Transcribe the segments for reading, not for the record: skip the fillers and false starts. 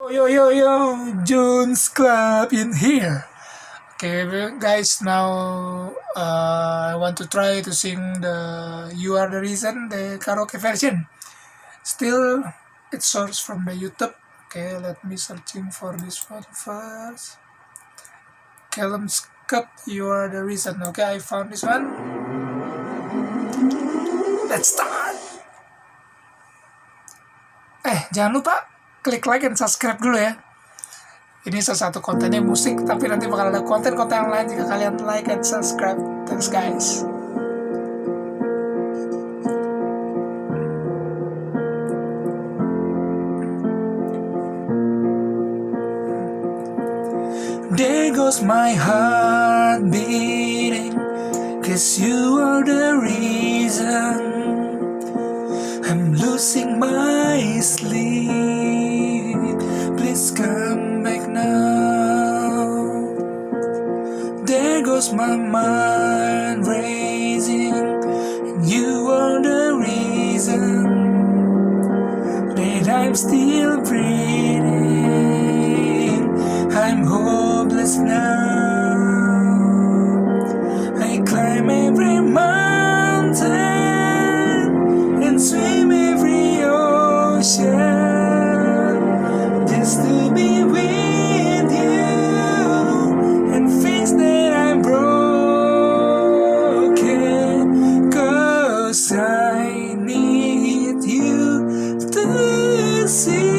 Yo yo yo, Jones Club in here. Okay, guys. Now I want to try to sing the "You Are the Reason" the karaoke version. Still, it sourced from the YouTube. Okay, let me searching for this one first. Callum Scott, "You Are the Reason." Okay, I found this one. Let's start. Jangan lupa klik like dan subscribe dulu ya. Ini salah satu kontennya musik, tapi nanti bakal ada konten-konten yang lain jika kalian like and subscribe. Thanks guys. There goes my heart beating, 'cause you are the reason I'm losing my sleep. Please come back now. There goes my mind racing, and you are the reason that I'm still breathing. I'm hopeless now. I climb every mountain and swim every ocean just to be with you and fix that I'm broken, 'cause I need you to see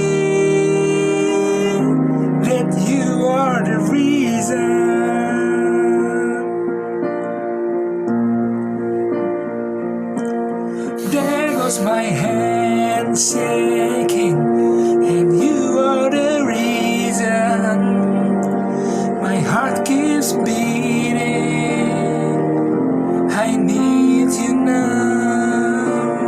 that you are the reason. There goes my hand shaking, and you are the reason my heart keeps beating. I need you now.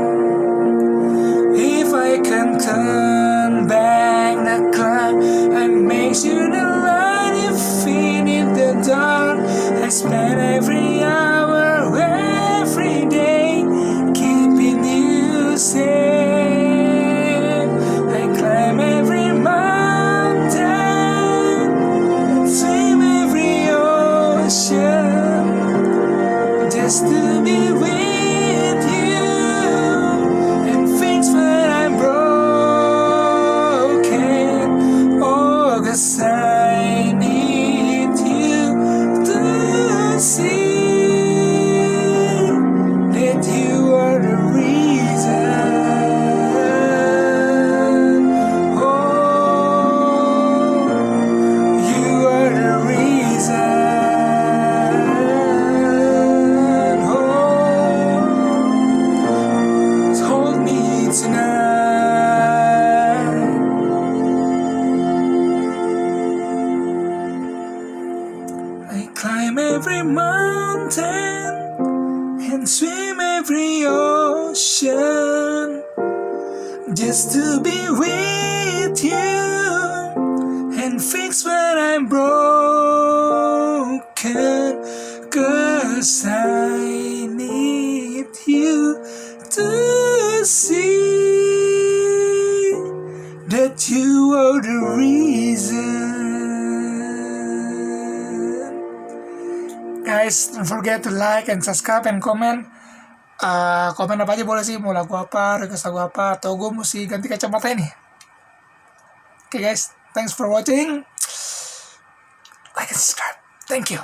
If I can turn back the clock, I make sure the light you feel in the dark. I spend every hour, every day, keeping you safe. I climb every mountain and swim every ocean just to be with you and fix when I'm broken. Oh, 'cause I need you to see that you are the reason. Oh, you are the reason. Oh, hold me tonight. I climb every mountain and swim every ocean just to be with you and fix when I'm broken, 'cause I need you to see that you are the reason. Guys, don't forget to like and subscribe and comment. Komen apa aja boleh sih, mau lagu apa, request lagu apa, atau gue mesti ganti kacamata ini. Oke guys, thanks for watching. Like and subscribe. Thank you.